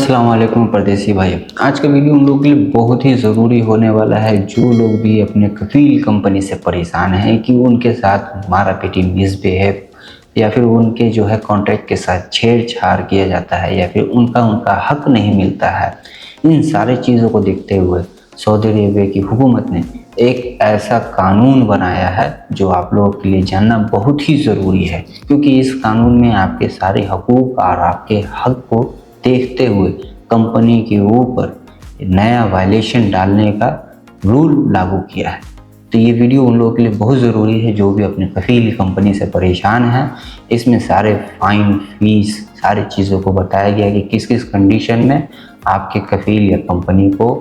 अस्सलाम वालेकुम परदेसी भाई। आज का वीडियो उन लोगों के लिए बहुत ही ज़रूरी होने वाला है जो लोग भी अपने कफील कंपनी से परेशान हैं कि उनके साथ मारापीटी, मिसबिहेव या फिर उनके जो है कॉन्ट्रैक्ट के साथ छेड़छाड़ किया जाता है या फिर उनका हक नहीं मिलता है। इन सारी चीज़ों को देखते हुए सऊदी अरेबिया की हुकूमत ने एक ऐसा कानून बनाया है जो आप लोगों के लिए जानना बहुत ही ज़रूरी है, क्योंकि इस कानून में आपके सारे हकूक़ और आपके हक को देखते हुए कंपनी के ऊपर नया वायलेशन डालने का रूल लागू किया है। तो ये वीडियो उन लोगों के लिए बहुत ज़रूरी है जो भी अपने कफील कंपनी से परेशान हैं। इसमें सारे फाइन, फीस, सारी चीज़ों को बताया गया कि किस किस कंडीशन में आपके कफील या कंपनी को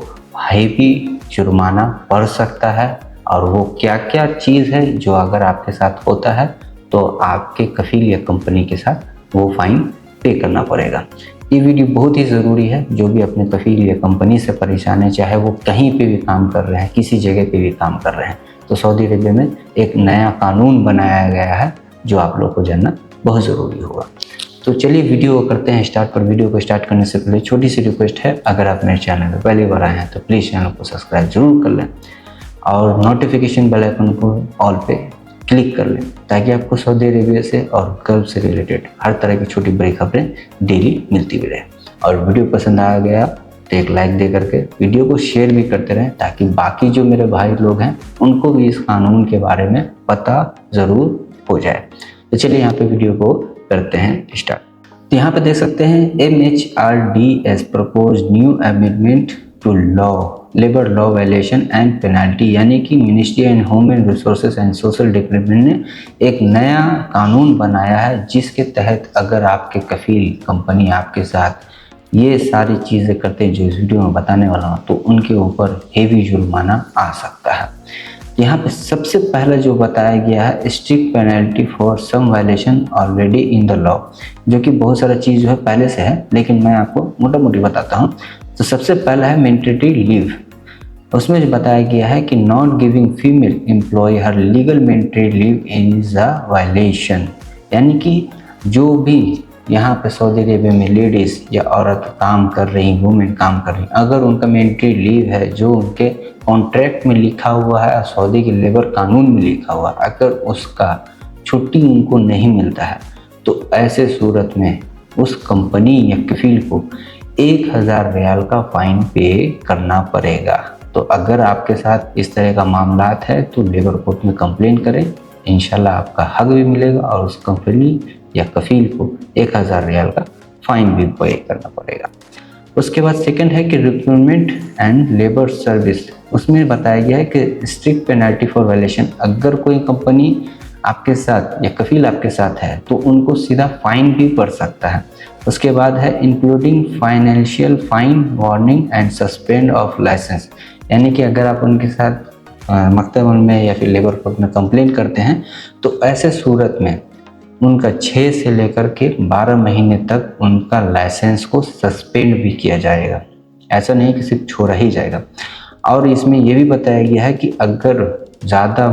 हैवी जुर्माना पड़ सकता है और वो क्या क्या चीज़ है जो अगर आपके साथ होता है तो आपके कफील या कंपनी के साथ वो फ़ाइन पे करना पड़ेगा। ये वीडियो बहुत ही ज़रूरी है जो भी अपने कफील या कंपनी से परेशान है, चाहे वो कहीं पे भी काम कर रहे हैं, किसी जगह पे भी काम कर रहे हैं। तो सऊदी अरेबिया में एक नया कानून बनाया गया है जो आप लोग को जानना बहुत ज़रूरी होगा। तो चलिए वीडियो को करते हैं स्टार्ट। पर वीडियो को स्टार्ट करने से पहले छोटी सी रिक्वेस्ट है, अगर आप मेरे चैनल पर पहली बार आए हैं तो प्लीज़ चैनल को सब्सक्राइब ज़रूर कर लें और नोटिफिकेशन बेल आइकन को ऑल पे क्लिक कर लें ताकि आपको सऊदी अरेबिया से और गल्फ से रिलेटेड हर तरह की छोटी बड़ी खबरें डेली मिलती भी रहे। और वीडियो पसंद आ गया तो एक लाइक दे करके वीडियो को शेयर भी करते रहें ताकि बाकी जो मेरे भाई लोग हैं उनको भी इस कानून के बारे में पता ज़रूर हो जाए। तो चलिए यहाँ पे वीडियो को करते हैं स्टार्ट। तो यहाँ पे देख सकते हैं MHRD propose new amendment to law labour law violation and penalty, यानी कि ministry and human resources and social development ने एक नया कानून बनाया है जिसके तहत अगर आपके कफील कंपनी आपके साथ ये सारी चीज़ें करते हैं जो इस वीडियो में बताने वाला हूँ तो उनके ऊपर हेवी जुर्माना आ सकता है। यहाँ पे सबसे पहले जो बताया गया है strict penalty for some violation already in the law, जो कि बहुत सारा चीज़ जो है पहले से है लेकिन मैं आपको मोटा मोटी बताता हूँ। तो सबसे पहला है मैंडेटरी लीव। उसमें जो बताया गया है कि not giving female employ her legal mandatory leave is a violation, यानी कि जो भी यहाँ पे सऊदी अरेबिया में लेडीज़ या औरत काम कर रही, वुमेन काम कर रही, अगर उनका मैंडेटरी लीव है जो उनके कॉन्ट्रैक्ट में लिखा हुआ है, सऊदी के लेबर कानून में लिखा हुआ है, अगर उसका छुट्टी उनको नहीं मिलता है तो ऐसे सूरत में उस कंपनी या कफील को 1000 रियाल का फ़ाइन पे करना पड़ेगा। तो अगर आपके साथ इस तरह का मामला है तो लेबर कोर्ट में कंप्लेंट करें, इंशाल्लाह आपका हक भी मिलेगा और उस कंपनी या कफील को 1000 रियाल का फ़ाइन भी पे करना पड़ेगा। उसके बाद सेकंड है कि रिक्रूटमेंट एंड लेबर सर्विस। उसमें बताया गया है कि स्ट्रिक्ट पेनल्टी फॉर वायलेशन, अगर कोई कंपनी आपके साथ या कफील आपके साथ है तो उनको सीधा फ़ाइन भी पड़ सकता है। उसके बाद है including financial fine, warning and suspend of licence, यानी कि अगर आप उनके साथ मकतब में या फिर लेबर कोर्ट में कंप्लेन करते हैं तो ऐसे सूरत में उनका 6 से लेकर के 12 महीने तक उनका लाइसेंस को सस्पेंड भी किया जाएगा। ऐसा नहीं कि सिर्फ छोड़ा ही जाएगा। और इसमें यह भी बताया गया है कि अगर ज़्यादा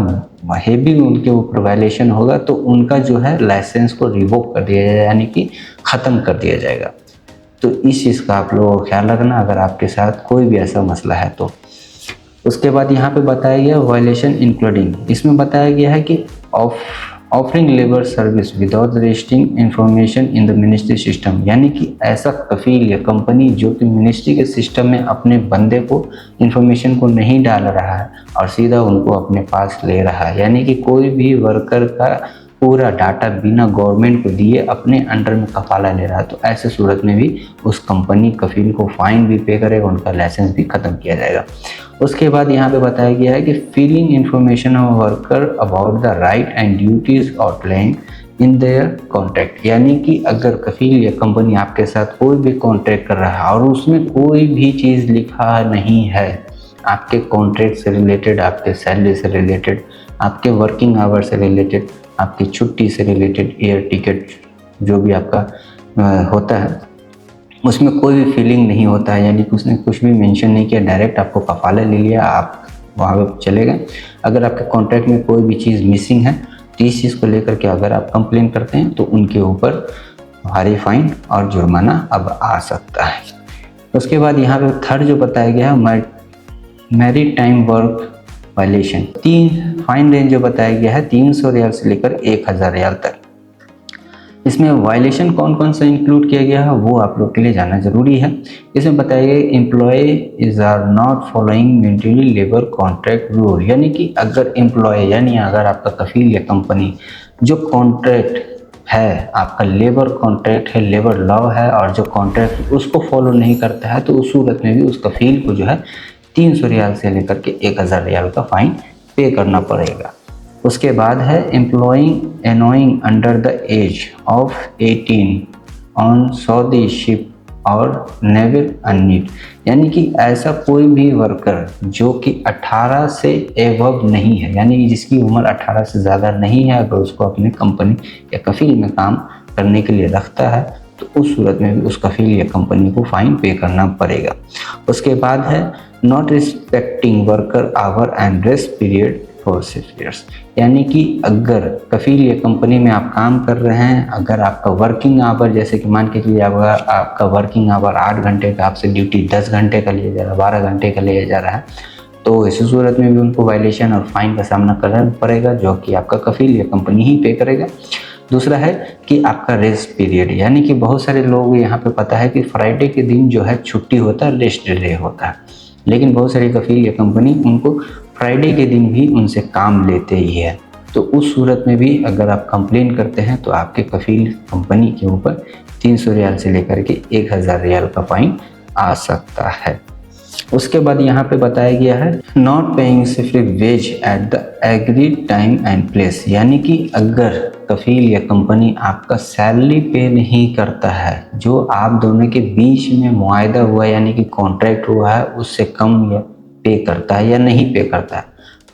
हेवी उनके ऊपर वायलेशन होगा तो उनका जो है लाइसेंस को रिवोक कर दिया जाएगा, यानी कि ख़त्म कर दिया जाएगा। तो इस चीज़ का आप लोगों को ख्याल रखना अगर आपके साथ कोई भी ऐसा मसला है तो। उसके बाद यहाँ पे बताया गया वायलेशन इंक्लूडिंग, इसमें बताया गया है कि offering labour service without registering information in the ministry system, यानी कि ऐसा कफील या कंपनी जो कि मिनिस्ट्री के सिस्टम में अपने बंदे को इंफॉर्मेशन को नहीं डाल रहा है और सीधा उनको अपने पास ले रहा है, यानी कि कोई भी वर्कर का पूरा डाटा बिना गवर्नमेंट को दिए अपने अंडर में कफाला ले रहा है, तो ऐसे सूरत में भी उस कंपनी कफील को फ़ाइन भी पे करेगा, उनका लाइसेंस भी ख़त्म किया जाएगा। उसके बाद यहाँ पे बताया गया है कि feeling information of worker about the right and duties outline in their contract, यानी कि अगर कफील या कंपनी आपके साथ कोई भी कॉन्ट्रैक्ट कर रहा है और उसमें कोई भी चीज़ लिखा नहीं है आपके कॉन्ट्रैक्ट से रिलेटेड, आपके सैलरी से रिलेटेड, आपके वर्किंग आवर से रिलेटेड, आपकी छुट्टी से रिलेटेड, एयर टिकट जो भी आपका होता है उसमें कोई भी फीलिंग नहीं होता है, यानी कि उसने कुछ भी मेंशन नहीं किया, डायरेक्ट आपको कफाला ले लिया, आप वहाँ पे चले गए। अगर आपके कॉन्ट्रैक्ट में कोई भी चीज़ मिसिंग है तो इस चीज़ को लेकर के अगर आप कंप्लेन करते हैं तो उनके ऊपर भारी फाइन और जुर्माना अब आ सकता है। उसके बाद यहाँ पे थर्ड जो बताया गया है maritime work violation, 3 fine range जो बताया गया है 300 रियाल से लेकर 1000 रियाल तक। इसमें वायलेशन कौन कौन सा इंक्लूड किया गया है वो आप लोग के लिए जानना जरूरी है। इसमें बताया गया employers are not following military labour contract rule, यानी कि अगर एम्प्लॉय यानी अगर आपका कफील या कंपनी जो कॉन्ट्रैक्ट है, आपका लेबर कॉन्ट्रैक्ट है, लेबर लॉ है, और जो कॉन्ट्रैक्ट उसको फॉलो नहीं करता है तो उस सूरत में भी उस कफील को जो है 300 रियाल से लेकर के 1000 रियाल का फाइन पे करना पड़ेगा। उसके बाद है employing anyone under the age of 18 on Saudi ship और नेवल अननीट, यानी कि ऐसा कोई भी वर्कर जो कि 18 से एबव नहीं है, यानी कि जिसकी उम्र 18 से ज़्यादा नहीं है, अगर उसको अपने कंपनी या कफील में काम करने के लिए रखता है तो उस सूरत में भी उस कफील या कंपनी को फाइन पे करना पड़ेगा। उसके बाद है not respecting worker our and rest period for 6 years, यानी कि अगर कफील या कंपनी में आप काम कर रहे हैं, अगर आपका वर्किंग आवर जैसे कि मान के चलिए आपका वर्किंग आवर 8 घंटे का, आपसे ड्यूटी 10 घंटे का लिया जा रहा है, 12 घंटे का लिया जा रहा है, तो इसी सूरत में भी उनको वायलेशन और फाइन का सामना करना पड़ेगा, जो कि आपका कफील या कंपनी ही पे करेगा। दूसरा है कि आपका रेस्ट पीरियड, यानी कि बहुत सारे लोग यहाँ पे पता है कि फ्राइडे के दिन जो है छुट्टी होता है, रेस्ट डे होता है, लेकिन बहुत सारी कफील या कंपनी उनको फ्राइडे के दिन भी उनसे काम लेते ही है। तो उस सूरत में भी अगर आप कंप्लेन करते हैं तो आपके कफील कंपनी के ऊपर 300 रियाल से लेकर के 1000 रियाल का फाइन आ सकता है। उसके बाद यहाँ पे बताया गया है नॉट पेइंग सिर्फ wage at the agreed time and place, यानी कि अगर कफील या कंपनी आपका सैलरी पे नहीं करता है, जो आप दोनों के बीच में मुआयदा हुआ यानी कि कॉन्ट्रैक्ट हुआ है उससे कम या पे करता है या नहीं पे करता है,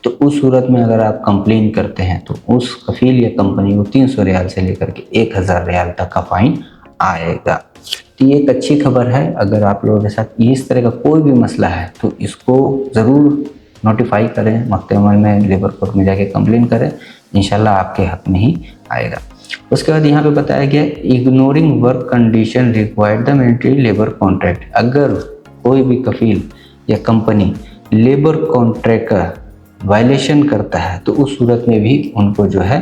तो उस सूरत में अगर आप कंप्लेन करते हैं तो उस कफील या कंपनी को 300 रियाल से लेकर के 1000 रियाल तक का फाइन आएगा। तो ये एक अच्छी खबर है। अगर आप लोगों के साथ इस तरह का कोई भी मसला है तो इसको ज़रूर नोटिफाई करें, मकतब अमल में लेबर कोर्ट में जाके कंप्लेन करें, इंशाल्लाह आपके हक में ही आएगा। उसके बाद यहाँ पे बताया गया ignoring work condition required the military labour contract, अगर कोई भी कफील या कंपनी लेबर कॉन्ट्रैक्ट का वायलेशन करता है तो उस सूरत में भी उनको जो है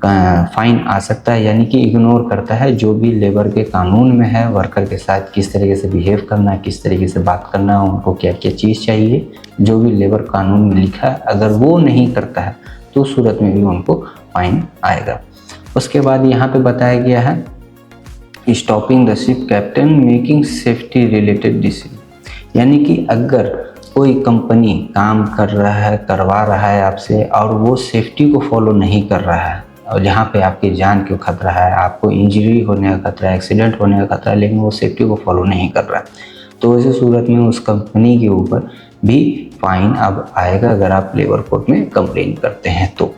फाइन आ सकता है, यानी कि इग्नोर करता है जो भी लेबर के कानून में है, वर्कर के साथ किस तरीके से बिहेव करना है, किस तरीके से बात करना है, उनको क्या क्या चीज़ चाहिए, जो भी लेबर कानून में लिखा है अगर वो नहीं करता है तो उस सूरत में भी उनको फाइन आएगा। उसके बाद यहाँ पे बताया गया है stopping the ship captain making safety related decision, यानी कि अगर कोई कंपनी काम करवा रहा है आपसे और वो सेफ्टी को फॉलो नहीं कर रहा है, और जहाँ पे आपकी जान को खतरा है, आपको इंजरी होने का खतरा है, एक्सीडेंट होने का खतरा है, लेकिन वो सेफ्टी को फॉलो नहीं कर रहा है, तो ऐसी सूरत में उस कंपनी के ऊपर भी फाइन अब आएगा अगर आप लेबर कोर्ट में कंप्लेन करते हैं तो।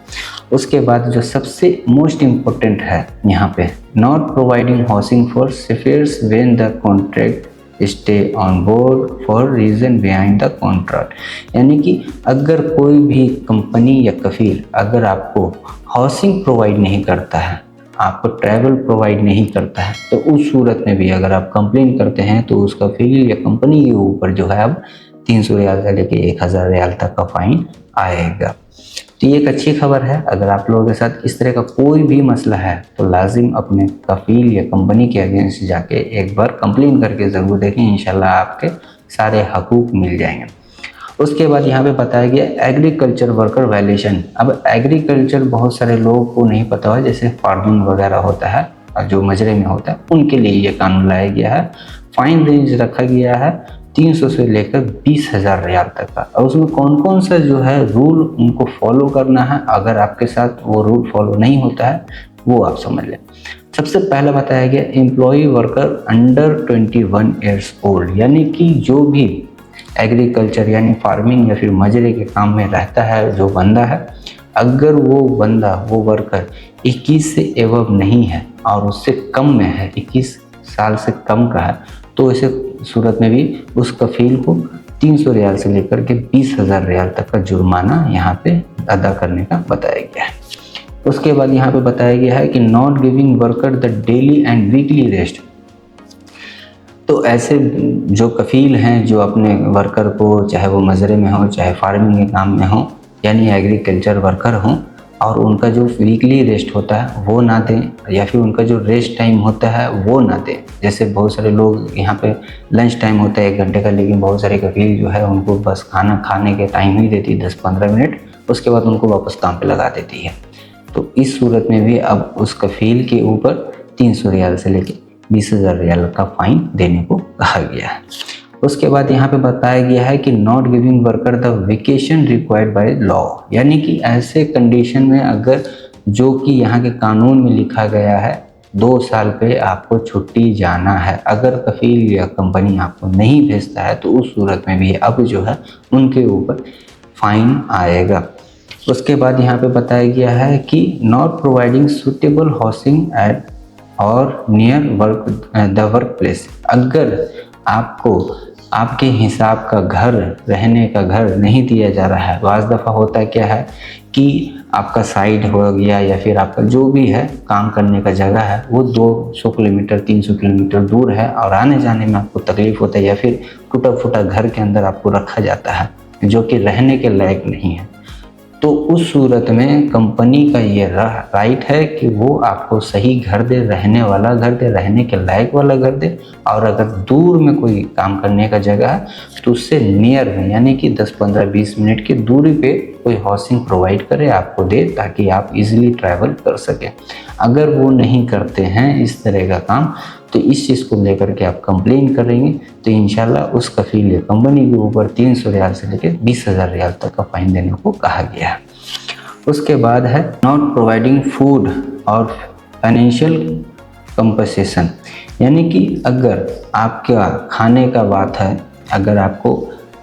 उसके बाद जो सबसे मोस्ट इम्पोर्टेंट है यहाँ पे not providing housing for seafarers when the contract stay on board for reason behind the contract, यानी कि अगर कोई भी कंपनी या कफील अगर आपको हाउसिंग प्रोवाइड नहीं करता है, आपको ट्रैवल प्रोवाइड नहीं करता है, तो उस सूरत में भी अगर आप कंप्लेन करते हैं तो उस कफील या कंपनी के ऊपर जो है अब 300 रियाल से लेके 1000 रियाल तक का फाइन आएगा। तो ये एक अच्छी खबर है। अगर आप लोगों के साथ इस तरह का कोई भी मसला है तो लाजिम अपने कफील या कंपनी के अगेंस्ट जाके एक बार कंप्लेन करके ज़रूर देखें, इंशाल्लाह आपके सारे हकूक मिल जाएंगे। उसके बाद यहाँ पे बताया गया एग्रीकल्चर वर्कर वायलेशन। अब एग्रीकल्चर बहुत सारे लोगों को नहीं पता है, जैसे फार्मिंग वगैरह होता है और जो मजरे में होता है उनके लिए ये कानून लाया गया है। फाइन रेंज रखा गया है 300 से लेकर 20,000 रियाल तक का, और उसमें कौन कौन सा जो है रूल उनको फॉलो करना है, अगर आपके साथ वो रूल फॉलो नहीं होता है वो आप समझ लें। सबसे पहला बताया गया employ worker under 21 years old, यानी कि जो भी एग्रीकल्चर यानी फार्मिंग या फिर मजरे के काम में रहता है जो बंदा है, अगर वो वर्कर 21 से एवब नहीं है और उससे कम में है, 21 साल से कम का है, तो इसे सूरत में भी उस कफील को 300 रियाल से लेकर के 20,000 रियाल तक का जुर्माना यहाँ पे अदा करने का बताया गया है। उसके बाद यहाँ पे बताया गया है कि not giving worker the daily and weekly rest. तो ऐसे जो कफ़ील हैं जो अपने वर्कर को, चाहे वो मजरे में हो चाहे फार्मिंग के काम में हो, यानी एग्रीकल्चर वर्कर हों, और उनका जो वीकली रेस्ट होता है वो ना दें, या फिर उनका जो रेस्ट टाइम होता है वो ना दें। जैसे बहुत सारे लोग यहाँ पे लंच टाइम होता है 1 घंटे का, लेकिन बहुत सारे कफ़ील जो है उनको बस खाना खाने के टाइम ही देती है 10-15 मिनट, उसके बाद उनको वापस काम पे लगा देती है। तो इस सूरत में भी अब उस कफ़ील के ऊपर 300 रियाल से लेकर 20,000 रियाल का फ़ाइन देने को कहा गया है। उसके बाद यहाँ पे बताया गया है कि not giving worker the vacation required by law, यानी कि ऐसे कंडीशन में अगर जो कि यहाँ के कानून में लिखा गया है 2 साल पे आपको छुट्टी जाना है, अगर कफ़ील या कंपनी आपको नहीं भेजता है तो उस सूरत में भी अब जो है उनके ऊपर फाइन आएगा। उसके बाद यहाँ पे बताया गया है कि not providing suitable housing at or near work the work place, अगर आपको आपके हिसाब का घर, रहने का घर नहीं दिया जा रहा है। बाज़ दफ़ा होता क्या है कि आपका साइड हो गया या फिर आपका जो भी है काम करने का जगह है वो 200 किलोमीटर 300 किलोमीटर दूर है और आने जाने में आपको तकलीफ़ होता है, या फिर टूटा फूटा घर के अंदर आपको रखा जाता है जो कि रहने के लायक नहीं है। तो उस सूरत में कंपनी का ये राइट है कि वो आपको सही घर दे, रहने वाला घर दे, रहने के लायक वाला घर दे, और अगर दूर में कोई काम करने का जगह है तो उससे नियर में, यानी कि 10-15-20 मिनट की दूरी पे कोई हाउसिंग प्रोवाइड करे, आपको दे, ताकि आप इजीली ट्रैवल कर सकें। अगर वो नहीं करते हैं इस तरह का काम, तो इस चीज़ को लेकर के आप कंप्लेन करेंगे तो इंशाल्लाह उस कफ़ील या कंपनी के ऊपर 300 रियाल से लेकर 20,000 रियाल तक का फाइन देने को कहा गया है। उसके बाद है नॉट प्रोवाइडिंग फूड और फाइनेंशियल कंपनसेशन, यानी कि अगर आपका खाने का बात है, अगर आपको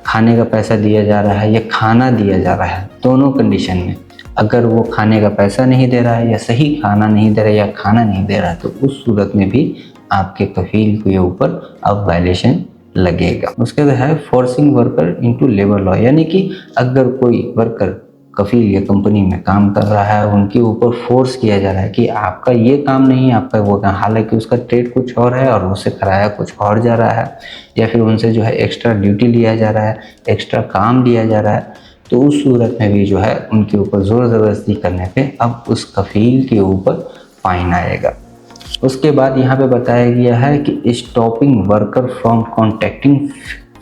खाने का पैसा दिया जा रहा है या खाना दिया जा रहा है, दोनों कंडीशन में अगर वो खाने का पैसा नहीं दे रहा है या सही खाना नहीं दे रहा है या खाना नहीं दे रहा है, तो उस सूरत में भी आपके कफ़ील के ऊपर अब वायलेशन लगेगा। उसके बाद है forcing worker into labour law, यानी कि अगर कोई वर्कर कफ़ील या कंपनी में काम कर रहा है, उनके ऊपर फोर्स किया जा रहा है कि आपका ये काम नहीं है, आपका वो काम, हालांकि उसका ट्रेड कुछ और है और उससे कराया कुछ और जा रहा है, या फिर उनसे जो है एक्स्ट्रा ड्यूटी लिया जा रहा है, एक्स्ट्रा काम लिया जा रहा है, तो उस सूरत में भी जो है उनके ऊपर ज़ोर ज़बरदस्ती करने पे अब उस कफ़ील के ऊपर फाइन आएगा। उसके बाद यहाँ पे बताया गया है कि stopping worker from contacting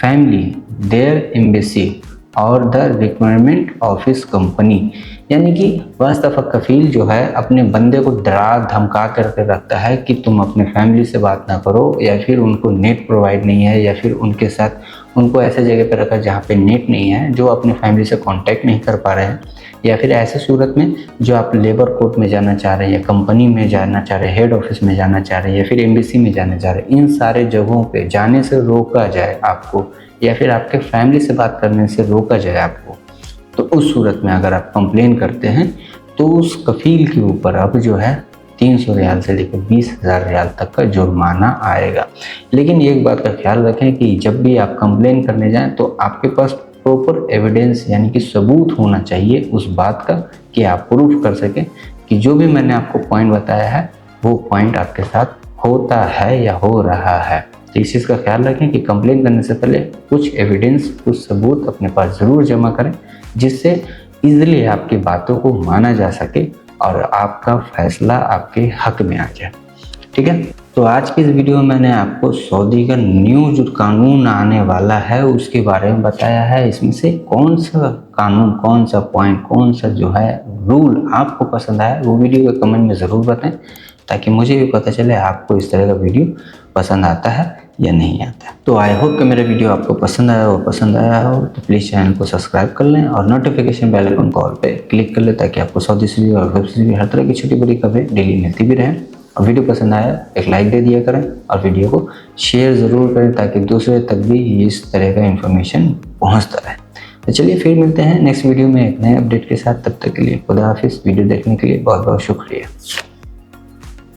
family, their embassy और द रिक्वायरमेंट ऑफिस कंपनी, यानी कि बस दफ़ा कफ़ील जो है अपने बंदे को डरा धमका करके रखता है कि तुम अपने फैमिली से बात ना करो, या फिर उनको नेट प्रोवाइड नहीं है, या फिर उनके साथ उनको ऐसे जगह पर रखा जहाँ पे नेट नहीं है, जो अपने फैमिली से कांटेक्ट नहीं कर पा रहे हैं, या फिर ऐसे सूरत में जो आप लेबर कोर्ट में जाना चाह रहे हैं या कंपनी में जाना चाह रहे हैं, हेड ऑफिस में जाना चाह रहे हैं, या फिर एम्बेसी में जाना चाह रहे हैं, इन सारे जगहों पे जाने से रोका जाए आपको, या फिर आपके फैमिली से बात करने से रोका जाए आपको, तो उस सूरत में अगर आप कंप्लेन करते हैं तो उस कफ़ील के ऊपर अब जो है 300 रियाल से लेकर 20,000 रियाल तक का जुर्माना आएगा। लेकिन एक बात का ख्याल रखें कि जब भी आप कंप्लेन करने जाएं तो आपके पास प्रॉपर एविडेंस, यानी कि सबूत होना चाहिए उस बात का कि आप प्रूफ कर सकें कि जो भी मैंने आपको पॉइंट बताया है वो पॉइंट आपके साथ होता है या हो रहा है। तो इस चीज़ का ख्याल रखें कि कंप्लेन करने से पहले कुछ एविडेंस, कुछ सबूत अपने पास ज़रूर जमा करें, जिससे ईजिली आपकी बातों को माना जा सके और आपका फैसला आपके हक में आ जाए। ठीक है, तो आज की इस वीडियो में मैंने आपको सऊदी का न्यू जो कानून आने वाला है उसके बारे में बताया है। इसमें से कौन सा कानून, कौन सा पॉइंट, कौन सा जो है रूल आपको पसंद आया, वो वीडियो के कमेंट में ज़रूर बताएं, ताकि मुझे भी पता चले आपको इस तरह का वीडियो पसंद आता है या नहीं आता। तो आई होप कि मेरा वीडियो आपको पसंद आया हो तो प्लीज़ चैनल को सब्सक्राइब कर लें और नोटिफिकेशन बेल आइकन कॉल पे क्लिक कर लें, ताकि आपको सऊदी से और वेब से हर तरह की छोटी बड़ी खबरें डेली मिलती भी रहें। और वीडियो पसंद आया एक लाइक दे दिया करें और वीडियो को शेयर ज़रूर करें, ताकि दूसरे तक भी इस तरह का इन्फॉर्मेशन पहुँचता रहे। तो चलिए फिर मिलते हैं नेक्स्ट वीडियो में एक नए अपडेट के साथ। तब तक के लिए खुदा हाफिज़। वीडियो देखने के लिए बहुत बहुत शुक्रिया।